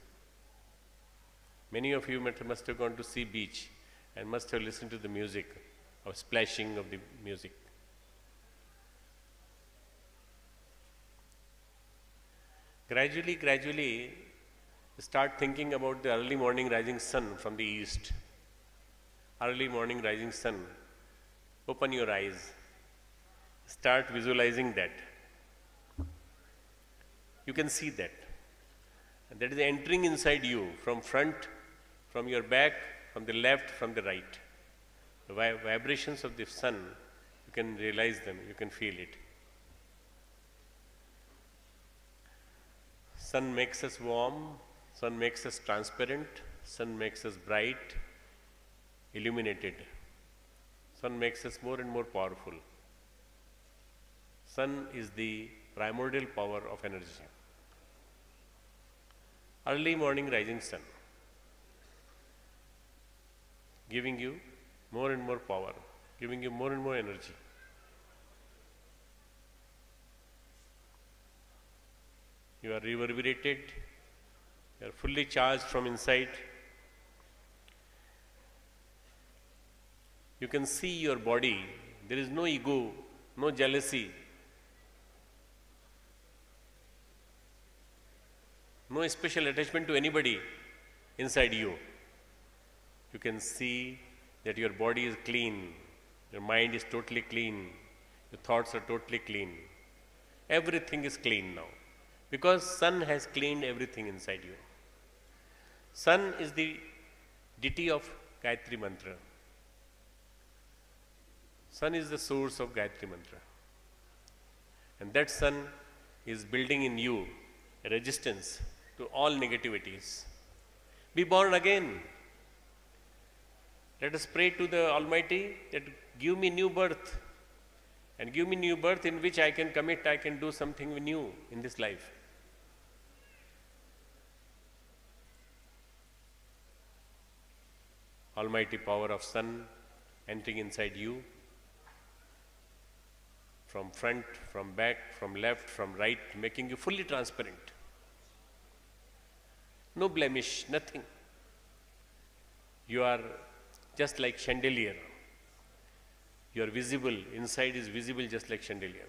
Many of you must have gone to sea beach and must have listened to the music of splashing of the music. Gradually, start thinking about the early morning rising sun from the east. Early morning rising sun. Open your eyes. Start visualizing that. You can see that. And that is entering inside you from front, from your back, from the left, from the right. The vibrations of the sun, you can realize them, you can feel it. Sun makes us warm, sun makes us transparent, sun makes us bright, illuminated. Sun makes us more and more powerful. Sun is the primordial power of energy. Early morning rising sun, giving you more and more power, giving you more and more energy. You are reverberated, you are fully charged from inside. You can see your body, there is no ego, no jealousy, no special attachment to anybody inside you. You can see that your body is clean, your mind is totally clean, your thoughts are totally clean. Everything is clean now because sun has cleaned everything inside you. Sun is the deity of Gayatri Mantra. Sun is the source of Gayatri Mantra. And that sun is building in you a resistance to all negativities. Be born again. Let us pray to the Almighty that give me new birth and give me new birth in which I can commit, I can do something new in this life. Almighty power of sun entering inside you from front, from back, from left, from right, making you fully transparent. No blemish, nothing. You are just like chandelier. You are visible, inside is visible just like chandelier.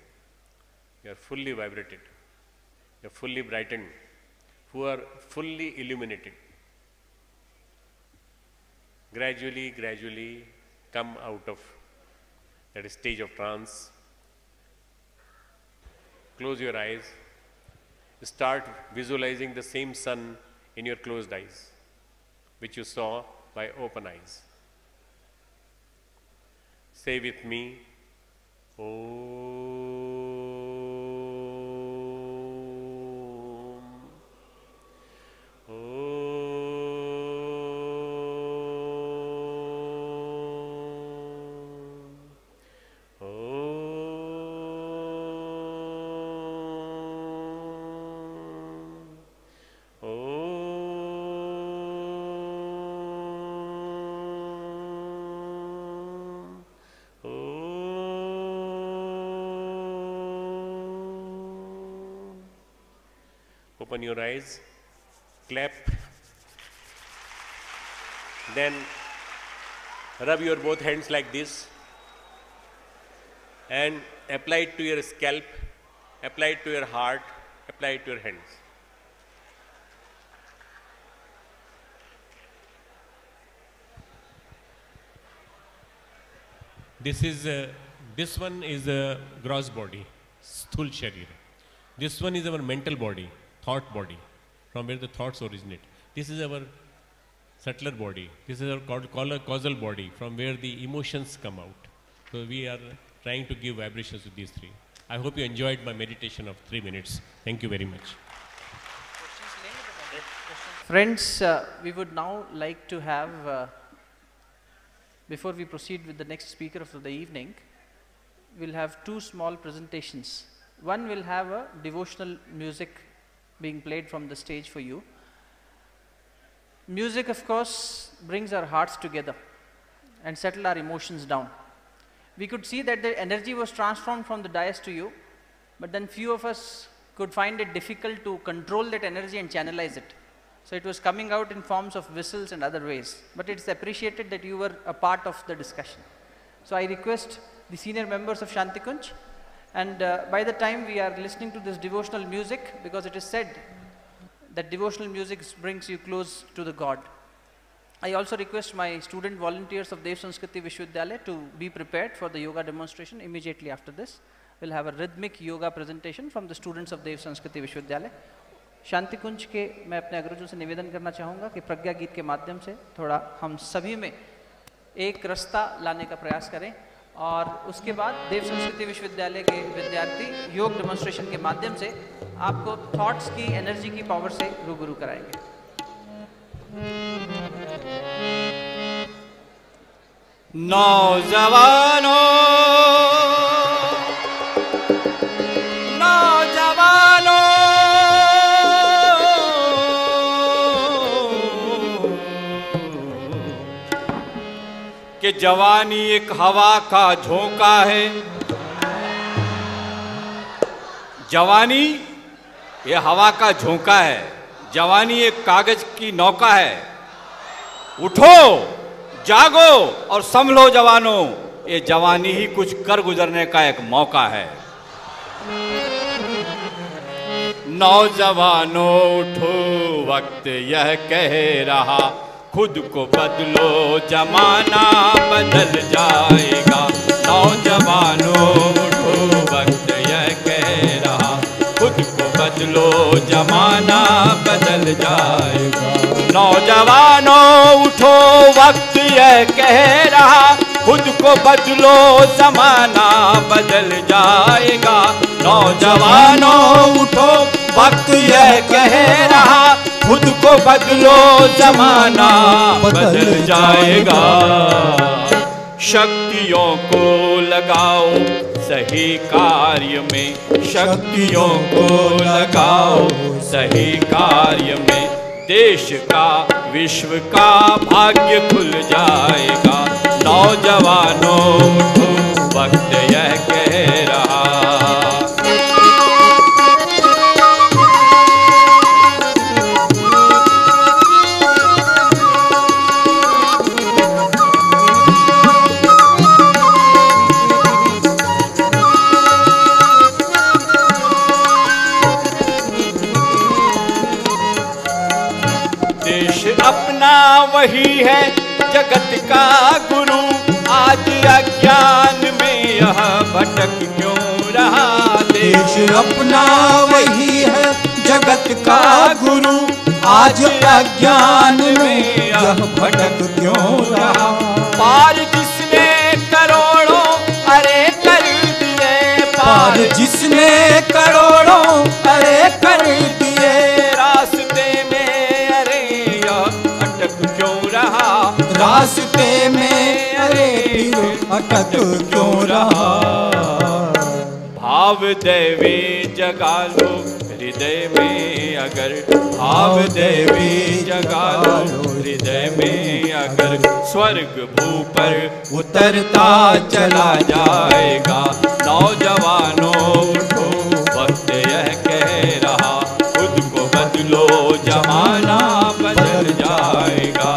You are fully vibrated. You are fully brightened. You are fully illuminated. Gradually come out of that stage of trance. Close your eyes. Start visualizing the same sun in your closed eyes, which you saw by open eyes. Say with me, Om. Om. Om. Open your eyes, clap, then rub your both hands like this and apply it to your scalp, apply it to your heart, apply it to your hands. This one is a gross body, sthul sharir. This one is our mental body, thought body, from where the thoughts originate. This is our subtler body. This is our causal body, from where the emotions come out. So we are trying to give vibrations to these three. I hope you enjoyed my meditation of 3 minutes. Thank you very much. Friends, we would now like to have, before we proceed with the next speaker of the evening, we'll have 2 small presentations. One will have a devotional music being played from the stage for you. Music, of course, brings our hearts together and settle our emotions down. We could see that the energy was transformed from the dais to you, but then few of us could find it difficult to control that energy and channelize it. So it was coming out in forms of whistles and other ways. But it's appreciated that you were a part of the discussion. So I request the senior members of Shantikunj, and by the time we are listening to this devotional music, because it is said that devotional music brings you close to the God. I also request my student volunteers of Sanskriti Vishwavidyalaya to be prepared for the yoga demonstration immediately after this. We'll have a rhythmic yoga presentation from the students of Sanskriti Vishwavidyalaya. Shantikunj के मैं अपने अग्रजों से निवेदन करना चाहूँगा कि प्रज्ञा गीत के माध्यम से थोड़ा हम सभी में एक रास्ता लाने का प्रयास करें, और उसके बाद देव संस्कृति विश्वविद्यालय के विद्यार्थी योग डेमोन्स्ट्रेशन के माध्यम से आपको थॉट्स की एनर्जी की पावर से रूबरू कराएंगे। नौजवानों कि जवानी एक हवा का झोंका है। जवानी ये हवा का झोंका है, जवानी एक कागज की नौका है। उठो, जागो और संभलो जवानों, ये जवानी ही कुछ कर गुजरने का एक मौका है। नौजवानों उठो, वक्त यह कह रहा, खुद को बदलो जमाना बदल जाएगा। नौजवानों उठो, वक्त यह कह रहा, खुद को बदलो जमाना बदल जाएगा। नौजवानों उठो, वक्त यह कह रहा, खुद को बदलो जमाना बदल जाएगा। नौजवानों उठो, वक्त यह कह रहा, खुद को बदलो जमाना बदल जाएगा। शक्तियों को लगाओ सही कार्य में, शक्तियों को लगाओ सही कार्य में, देश का विश्व का भाग्य खुल जाएगा। नौजवानों उठो, वक्त यह कह रहा। अपना वही है जगत का गुरु, आज अज्ञान में यह भटक क्यों रहा। देश अपना वही है जगत का गुरु, आज अज्ञान में यह भटक क्यों रहा। पार जिसने करोड़ों अरे कर दिए, पार जिसने करोड़ों अरे कर दिए, रास्ते में अरे क्यों रहा। रास्ते में अरे अटक क्यों रहा। भाव दैवी जगा लो हृदय में अगर, भाव दैवी जगा लो हृदय में अगर, स्वर्ग भू पर उतरता चला जाएगा। नौजवानों उठो, वक्त यह कह रहा, खुद को बदलो जमाना बदल जाएगा।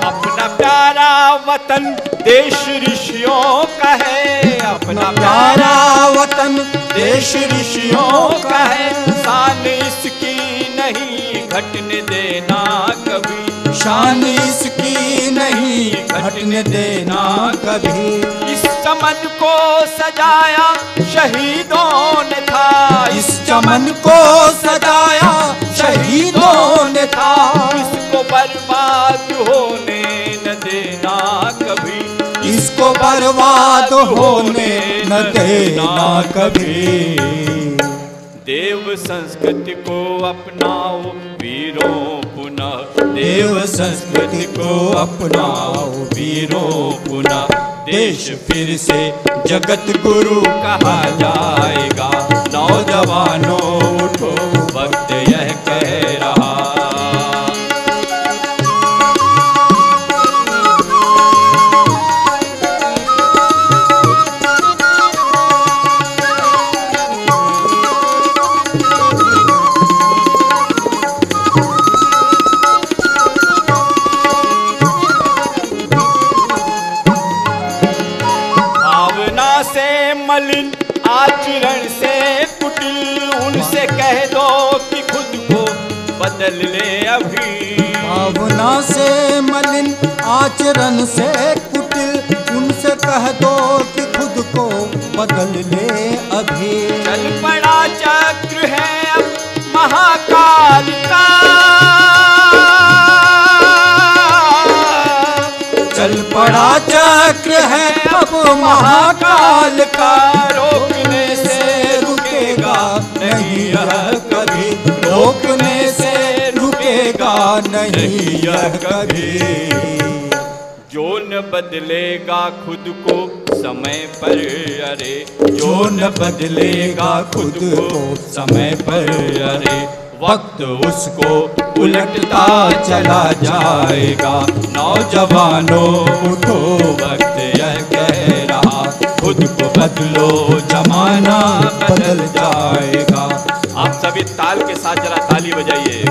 अपना प्यारा वतन देश ऋषियों का है, अपना प्यारा वतन देश ऋषियों का है। शान इसकी नहीं घटने देना कभी, शान इसकी नहीं घटने देना कभी। इस चमन को सजाया शहीदों ने था, इस चमन को सजाया शहीदों ने था। इसको बर्बाद होने न देना कभी, इसको बर्बाद होने न देना कभी। देव संस्कृति को अपनाओ वीरों पुनः, देव संस्कृति को अपनाओ वीरों पुनः। देश फिर से जगत गुरु कहा जाएगा। नौजवानों उठो, वक्त यह कह रहा। मलिन आचरण से कुटिल, उनसे कह दो कि खुद को बदल ले अभी। भावना से मलिन आचरण से कुटिल, उनसे कह दो कि खुद को बदल ले अभी। चल पड़ा चक्र है अब महाकाल का, चल पड़ा चक्र है अब महाकाल का। रोकने से रुकेगा नहीं यह कभी, रोकने से रुकेगा नहीं यह कभी। जो न बदलेगा खुद को समय पर, अरे जो न बदलेगा खुद को समय पर, अरे वक्त उसको उलटता चला जाएगा। नौजवानों उठो, वक्त यह कह रहा। खुद को बदलो, जमाना बदल जाएगा। आप सभी ताल के साथ जरा ताली बजाइए।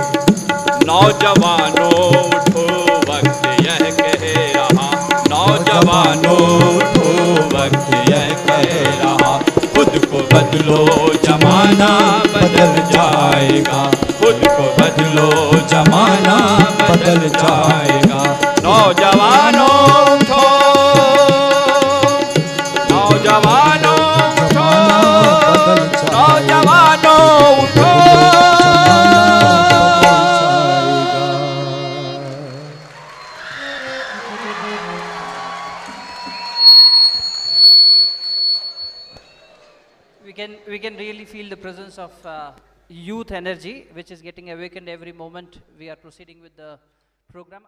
नौजवानों उठो, वक्त यह कह रहा। नौजवानों उठो, वक्त यह कह रहा। खुद को बदलो, जमाना बदल जाएगा। खुद को बदलो, जमाना बदल जाएगा। नौजवानों उठो, नौजवानों उठो, नौजवानों उठो। We can really feel the presence of youth energy, which is getting awakened every moment we are proceeding with the program.